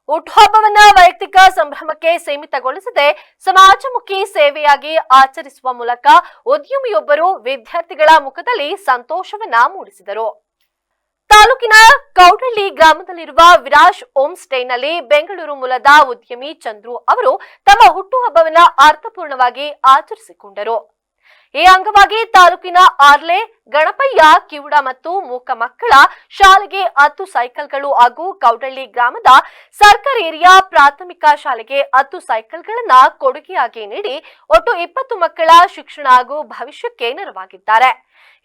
ಹುಟ್ಟುಹಬ್ಬವನ್ನ ವೈಯಕ್ತಿಕ ಸಂಭ್ರಮಕ್ಕೆ ಸೀಮಿತಗೊಳಿಸದೆ ಸಮಾಜಮುಖಿ ಸೇವೆಯಾಗಿ ಆಚರಿಸುವ ಮೂಲಕ ಉದ್ಯಮಿಯೊಬ್ಬರು ವಿದ್ಯಾರ್ಥಿಗಳ ಮುಖದಲ್ಲಿ ಸಂತೋಷವನ್ನ ಮೂಡಿಸಿದರು. ತಾಲೂಕಿನ ಕೌಡಳ್ಳಿ ಗ್ರಾಮದಲ್ಲಿರುವ ವಿರಾಜ್ ಹೋಮ್ ಸ್ಟೇನಲ್ಲಿ ಬೆಂಗಳೂರು ಮೂಲದ ಉದ್ಯಮಿ ಚಂದ್ರು ಅವರು ತಮ್ಮ ಹುಟ್ಟುಹಬ್ಬವನ್ನ ಅರ್ಥಪೂರ್ಣವಾಗಿ ಆಚರಿಸಿಕೊಂಡರು. ಈ ಅಂಗವಾಗಿ ತಾಲೂಕಿನ ಆರ್ಲೆ, ಗಣಪಯ್ಯ, ಕಿವುಡ ಮತ್ತು ಮೂಕ ಮಕ್ಕಳ ಶಾಲೆಗೆ 10 ಸೈಕಲ್ಗಳು ಹಾಗೂ ಕೌಡಳ್ಳಿ ಗ್ರಾಮದ ಸರ್ಕಾರಿ ಹಿರಿಯ ಪ್ರಾಥಮಿಕ ಶಾಲೆಗೆ 10 ಸೈಕಲ್ಗಳನ್ನ ಕೊಡುಗೆಯಾಗಿ ನೀಡಿ ಒಟ್ಟು 20 ಮಕ್ಕಳ ಶಿಕ್ಷಣ ಹಾಗೂ ಭವಿಷ್ಯಕ್ಕೆ ನೆರವಾಗಿದ್ದಾರೆ.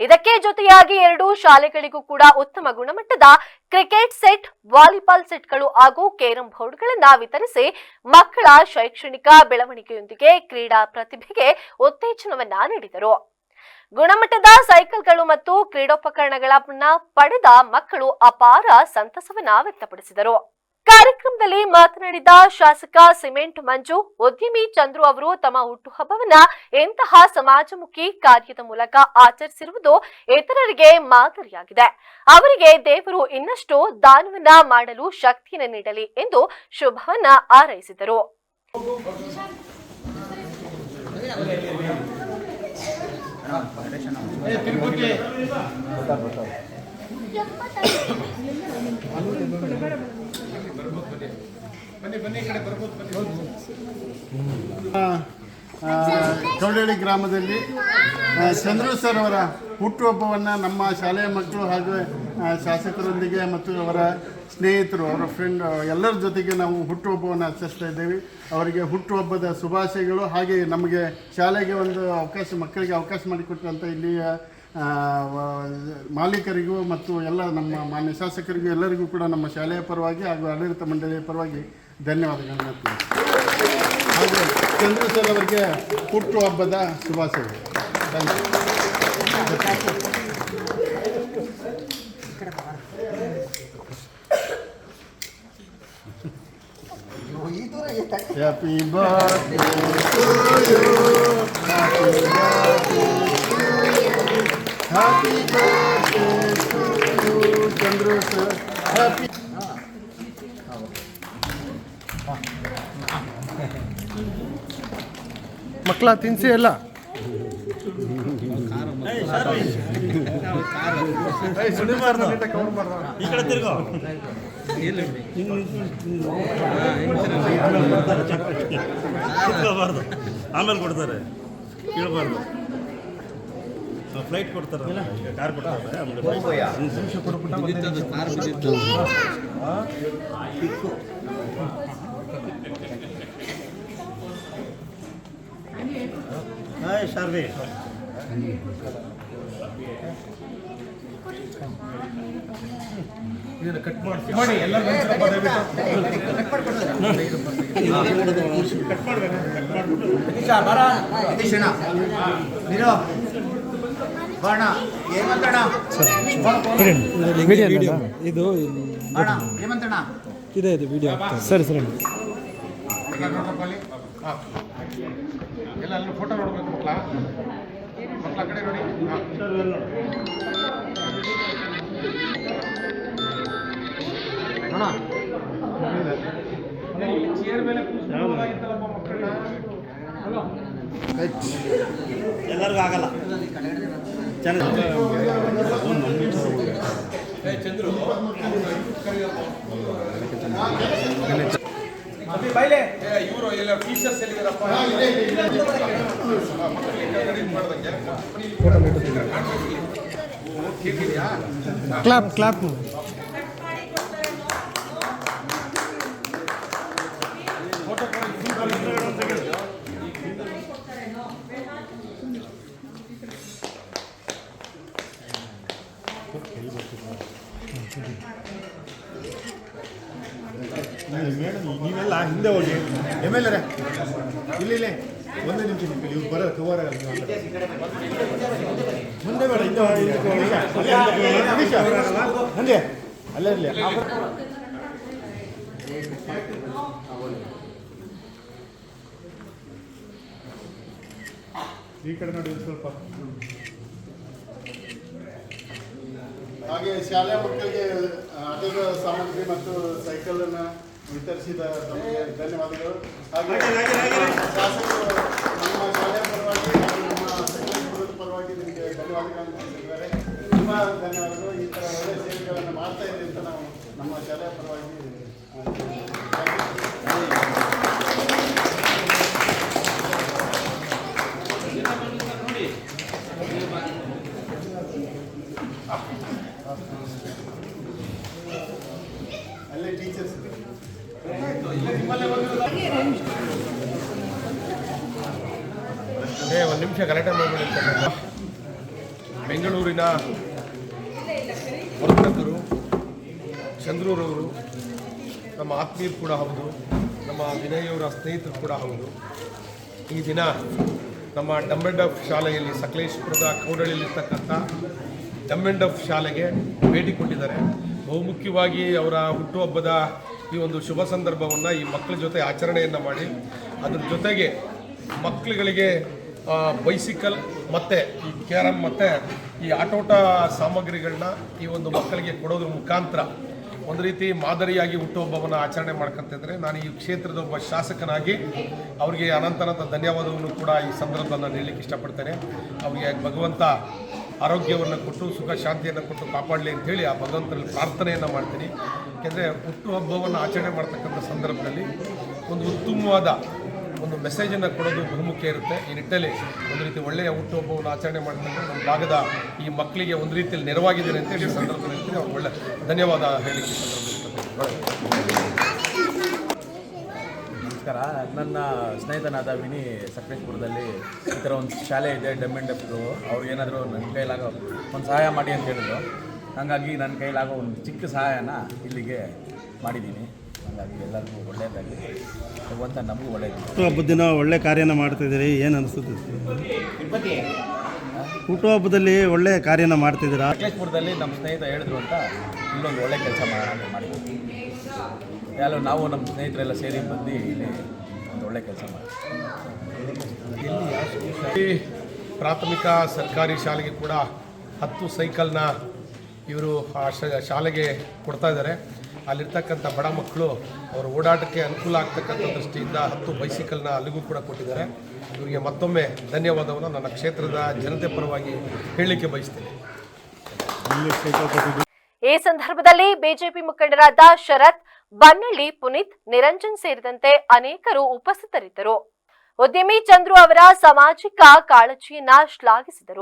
ಇದಕ್ಕೆ ಜೊತೆಯಾಗಿ 2 ಶಾಲೆಗಳಿಗೂ ಕೂಡ ಉತ್ತಮ ಗುಣಮಟ್ಟದ ಕ್ರಿಕೆಟ್ ಸೆಟ್, ವಾಲಿಬಾಲ್ ಸೆಟ್ಗಳು ಹಾಗೂ ಕೇರಂ ಬೋರ್ಡ್ಗಳನ್ನು ವಿತರಿಸಿ ಮಕ್ಕಳ ಶೈಕ್ಷಣಿಕ ಬೆಳವಣಿಗೆಯೊಂದಿಗೆ ಕ್ರೀಡಾ ಪ್ರತಿಭೆಗೆ ಉತ್ತೇಜನವನ್ನ ನೀಡಿದರು. ಗುಣಮಟ್ಟದ ಸೈಕಲ್ಗಳು ಮತ್ತು ಕ್ರೀಡೋಪಕರಣಗಳನ್ನ ಪಡೆದ ಮಕ್ಕಳು ಅಪಾರ ಸಂತಸವನ್ನ ವ್ಯಕ್ತಪಡಿಸಿದರು. ಕಾರ್ಯಕ್ರಮದಲ್ಲಿ ಮಾತನಾಡಿದ ಶಾಸಕ ಸಿಮೆಂಟ್ ಮಂಜು, ಉದ್ಯಮಿ ಚಂದ್ರು ಅವರು ತಮ್ಮ ಹುಟ್ಟುಹಬ್ಬವನ್ನ ಇಂತಹ ಸಮಾಜಮುಖಿ ಕಾರ್ಯದ ಮೂಲಕ ಆಚರಿಸಿರುವುದು ಇತರರಿಗೆ ಮಾದರಿಯಾಗಿದೆ. ಅವರಿಗೆ ದೇವರು ಇನ್ನಷ್ಟು ದಾನವನ್ನ ಮಾಡಲು ಶಕ್ತಿಯನ್ನು ನೀಡಲಿ ಎಂದು ಶುಭವನ್ನ ಹಾರೈಸಿದರು. ಕೌಡಳ್ಳಿ ಗ್ರಾಮದಲ್ಲಿ ಚಂದ್ರು ಸರ್ ಅವರ ಹುಟ್ಟುಹಬ್ಬವನ್ನು ನಮ್ಮ ಶಾಲೆಯ ಮಕ್ಕಳು ಹಾಗೂ ಶಾಸಕರೊಂದಿಗೆ ಮತ್ತು ಅವರ ಸ್ನೇಹಿತರು, ಅವರ ಫ್ರೆಂಡ್ ಎಲ್ಲರ ಜೊತೆಗೆ ನಾವು ಹುಟ್ಟುಹಬ್ಬವನ್ನು ಆಚರಿಸ್ತಾ ಇದ್ದೇವೆ. ಅವರಿಗೆ ಹುಟ್ಟುಹಬ್ಬದ ಶುಭಾಶಯಗಳು. ಹಾಗೆ ನಮಗೆ ಶಾಲೆಗೆ ಒಂದು ಮಕ್ಕಳಿಗೆ ಅವಕಾಶ ಮಾಡಿಕೊಟ್ಟಂಥ ಇಲ್ಲಿಯ ಮಾಲೀಕರಿಗೂ ಮತ್ತು ಎಲ್ಲ ನಮ್ಮ ಮಾನ್ಯ ಶಾಸಕರಿಗೂ ಎಲ್ಲರಿಗೂ ಕೂಡ ನಮ್ಮ ಶಾಲೆಯ ಪರವಾಗಿ ಹಾಗೂ ಆಡಳಿತ ಮಂಡಳಿಯ ಪರವಾಗಿ ಧನ್ಯವಾದಗಳನ್ನು ಹೇಳ್ತೀನಿ. ಹಾಗೂ ಚಂದ್ರು ಸರ್ ಅವರಿಗೆ ಹುಟ್ಟುಹಬ್ಬದ ಶುಭಾಶಯಗಳು. Happy birthday to you. Happy birthday to you, Chandru sir. Happy. ಮಕ್ಕಳ ತಿನ್ಸಿ ಎಲ್ಲ ಈ ಕಡೆ ತಿರ್ಗೋ. ಆಮೇಲೆ ಕೊಡ್ತಾರೆ, ಕೇಳಬಾರ್ದು. ಫ್ಲೈಟ್ ಕೊಡ್ತಾರೆ, ಕಾರ್ ಕೊಡ್ತಾರೆ. ಹಾಯ್ ಶಾರ್ವಿ, ಕಟ್ ಮಾಡಿ ಎಲ್ಲ ಇದು ಇದೆ ವಿಡಿಯೋ. ಸರಿ ಸರಿ, ಎಲ್ಲ ಫೋಟೋ ನೋಡ್ಬೇಕು ಮಕ್ಕಳ ಕಡೆ ನೋಡಿ. ಎಲ್ಲರಿಗೂ ಆಗಲ್ಲ. ಚಂದ್ರು ಇವರು ಎಲ್ಲ ಟೀಚರ್ಸ್ ಎಲ್ಲಿದ್ದಾರಪ್ಪ? Clap clap. ಮೇಡಮ್ ನೀವೆಲ್ಲ ಹಿಂದೆ ಹೋಗಿ. MLA ಇಲ್ಲಿ ಒಂದೇ ನಿಮಿಷ ನಿಂತು ಇವ್ರು ಬರೋ ಕವರ್ ಮುಂದೆ ಬೇಡ, ಹಂಗೆ ಅಲ್ಲೇ ಇರಲಿ. ಈ ಕಡೆ ನೋಡಿ ಸ್ವಲ್ಪ. ಹಾಗೆ ಶಾಲೆ ಮಕ್ಕಳಿಗೆ ಆಟದ ಸಾಮಗ್ರಿ ಮತ್ತು ಸೈಕಲನ್ನು ವಿತರಿಸಿದ ತಮಗೆ ಧನ್ಯವಾದಗಳು. ಹಾಗೆ ಶಾಸಕರು ನಮ್ಮ ಶಾಲೆಯ ಪರವಾಗಿ ಹಾಗೂ ನಮ್ಮ ಸಕಲೇಶಪುರದ ಪರವಾಗಿ ನಿಮಗೆ ಧನ್ಯವಾದಗಳನ್ನು ತಿಳಿಸಿದ್ದಾರೆ. ತುಂಬ ಧನ್ಯವಾದಗಳು. ಈ ಥರ ಒಳ್ಳೆಯ ಸೇವೆಗಳನ್ನು ಮಾಡ್ತಾ ಇದ್ದೀವಿ ಅಂತ ನಾವು ನಮ್ಮ ಶಾಲೆಯ ಪರವಾಗಿ ಅಲ್ಲೇ ಟೀಚರ್ಸ್ ಒಂದು ನಿಮಿಷ ಗಲಾಟೆ ಮಾಡಬೇಡಿ. ಬೆಂಗಳೂರಿನ ವರ್ತಕರು ಚಂದ್ರೂರವರು ನಮ್ಮ ಆತ್ಮೀಯರು ಕೂಡ ಹೌದು, ನಮ್ಮ ವಿನಯವರ ಸ್ನೇಹಿತರು ಕೂಡ ಹೌದು. ಈ ದಿನ ನಮ್ಮ ಡಮ್ ಆ್ಯಂಡ್ ಡಫ್ ಶಾಲೆಯಲ್ಲಿ ಸಕಲೇಶಪುರದ ಕೌಡಳಿಯಲ್ಲಿರ್ತಕ್ಕಂಥ ಡಮ್ ಆ್ಯಂಡ್ ಡಫ್ ಶಾಲೆಗೆ ಭೇಟಿ ಕೊಟ್ಟಿದ್ದಾರೆ. ಬಹುಮುಖ್ಯವಾಗಿ ಅವರ ಹುಟ್ಟುಹಬ್ಬದ ಈ ಒಂದು ಶುಭ ಸಂದರ್ಭವನ್ನು ಈ ಮಕ್ಕಳ ಜೊತೆ ಆಚರಣೆಯನ್ನು ಮಾಡಿ ಅದ್ರ ಜೊತೆಗೆ ಮಕ್ಕಳುಗಳಿಗೆ ಬೈಸಿಕಲ್ ಮತ್ತು ಈ ಕ್ಯಾರಮ್ ಮತ್ತು ಈ ಆಟೋಟ ಸಾಮಗ್ರಿಗಳನ್ನ ಈ ಒಂದು ಮಕ್ಕಳಿಗೆ ಕೊಡೋದ್ರ ಮುಖಾಂತರ ಒಂದು ರೀತಿ ಮಾದರಿಯಾಗಿ ಹುಟ್ಟುಹಬ್ಬವನ್ನು ಆಚರಣೆ ಮಾಡ್ಕೊತಿದ್ರೆ ನಾನು ಈ ಕ್ಷೇತ್ರದ ಒಬ್ಬ ಶಾಸಕನಾಗಿ ಅವರಿಗೆ ಅನಂತ ಧನ್ಯವಾದವನ್ನು ಕೂಡ ಈ ಸಂದರ್ಭದಲ್ಲಿ ನಾನು ಹೇಳಲಿಕ್ಕೆ ಇಷ್ಟಪಡ್ತೇನೆ. ಅವರಿಗೆ ಭಗವಂತ ಆರೋಗ್ಯವನ್ನು ಕೊಟ್ಟು ಸುಖ ಶಾಂತಿಯನ್ನು ಕೊಟ್ಟು ಕಾಪಾಡಲಿ ಅಂಥೇಳಿ ಆ ಭಗವಂತನಲ್ಲಿ ಪ್ರಾರ್ಥನೆಯನ್ನು ಮಾಡ್ತೀನಿ. ಯಾಕೆಂದರೆ ಹುಟ್ಟುಹಬ್ಬವನ್ನು ಆಚರಣೆ ಮಾಡ್ತಕ್ಕಂಥ ಸಂದರ್ಭದಲ್ಲಿ ಒಂದು ಉತ್ತಮವಾದ ಒಂದು ಮೆಸೇಜನ್ನು ಕೊಡೋದು ಬಹುಮುಖ್ಯ ಇರುತ್ತೆ. ಈ ನಿಟ್ಟಲ್ಲಿ ಒಂದು ರೀತಿ ಒಳ್ಳೆಯ ಹುಟ್ಟುಹಬ್ಬವನ್ನು ಆಚರಣೆ ಮಾಡಿಕೊಂಡು ನಮ್ಮ ಭಾಗದ ಈ ಮಕ್ಕಳಿಗೆ ಒಂದು ರೀತಿಯಲ್ಲಿ ನೆರವಾಗಿದ್ದಾರೆ ಅಂತೇಳಿ ಈ ಸಂದರ್ಭದಲ್ಲಿ ಹೇಳ್ತೀನಿ. ಅವ್ರಿಗೆ ಒಳ್ಳೆ ಧನ್ಯವಾದ ಹೇಳಲಿಕ್ಕೆ ಈ ಸಂದರ್ಭದಲ್ಲಿ ನಮಸ್ಕಾರ. ನನ್ನ ಸ್ನೇಹಿತನಾದ ವಿನಿ ಸಕಲೇಶಪುರದಲ್ಲಿ ಈ ಥರ ಒಂದು ಶಾಲೆ ಇದೆ ಡಮ್ ಆ್ಯಂಡ್ ಡಫ್ದು. ಅವ್ರಿಗೇನಾದರೂ ನನ್ನ ಕೈಲಾಗೋ ಒಂದು ಸಹಾಯ ಮಾಡಿ ಅಂತ ಹೇಳಿದ್ರು. ಹಾಗಾಗಿ ನನ್ನ ಕೈಲಾಗೋ ಒಂದು ಚಿಕ್ಕ ಸಹಾಯನ ಇಲ್ಲಿಗೆ ಮಾಡಿದ್ದೀನಿ. ಹಾಗಾಗಿ ಎಲ್ಲರಿಗೂ ಒಳ್ಳೆಯದಾಗಿ ಭಗವಂತ ನಮಗೂ ಒಳ್ಳೆಯದು. ಹುಟ್ಟುಹಬ್ಬದ ದಿನ ಒಳ್ಳೆ ಕಾರ್ಯನ ಮಾಡ್ತಾಯಿದ್ದೀರಿ, ಏನು ಅನಿಸುತ್ತೆ? ಹುಟ್ಟುಹಬ್ಬದಲ್ಲಿ ಒಳ್ಳೆ ಕಾರ್ಯನ ಮಾಡ್ತಿದ್ದೀರಾ? ಸಕಲೇಶಪುರದಲ್ಲಿ ನಮ್ಮ ಸ್ನೇಹಿತ ಹೇಳಿದ್ರು ಅಂತ ಇಲ್ಲೊಂದು ಒಳ್ಳೆ ಕೆಲಸ ಮಾಡಿದ್ವಿ. ಎಲ್ಲ ನಾವು ನಮ್ಮ ಸ್ನೇಹಿತರೆಲ್ಲ ಸೇರಿ ಬಂದು ಇಲ್ಲಿ ಒಂದು ಒಳ್ಳೆ ಕೆಲಸ ಈ ಪ್ರಾಥಮಿಕ ಸರ್ಕಾರಿ ಶಾಲೆಗೆ ಕೂಡ 10 ಸೈಕಲ್ನ ಇವರು ಆ ಶಾಲೆಗೆ ಕೊಡ್ತಾ ಇದ್ದಾರೆ. ಅಲ್ಲಿರ್ತಕ್ಕಂಥ ಬಡ ಮಕ್ಕಳು ಅವರ ಓಡಾಟಕ್ಕೆ ಅನುಕೂಲ ಆಗ್ತಕ್ಕಂಥ ದೃಷ್ಟಿಯಿಂದ 10 ಬೈಸಿಕಲ್ನ ಅಲ್ಲಿಗೂ ಕೂಡ ಕೊಟ್ಟಿದ್ದಾರೆ. ಇವರಿಗೆ ಮತ್ತೊಮ್ಮೆ ಧನ್ಯವಾದವನ್ನು ನನ್ನ ಕ್ಷೇತ್ರದ ಜನತೆ ಪರವಾಗಿ ಹೇಳಲಿಕ್ಕೆ ಬಯಸ್ತೇನೆ. ಈ ಸಂದರ್ಭದಲ್ಲಿ ಬಿಜೆಪಿ ಮುಖಂಡರಾದ ಶರತ್, ಬನ್ನಳ್ಳಿ, ಪುನೀತ್, ನಿರಂಜನ್ ಸೇರಿದಂತೆ ಅನೇಕರು ಉಪಸ್ಥಿತರಿದ್ದರು. ಉದ್ಯಮಿ ಚಂದ್ರು ಅವರ ಸಾಮಾಜಿಕ ಕಾಳಜಿಯನ್ನ ಶ್ಲಾಘಿಸಿದರು.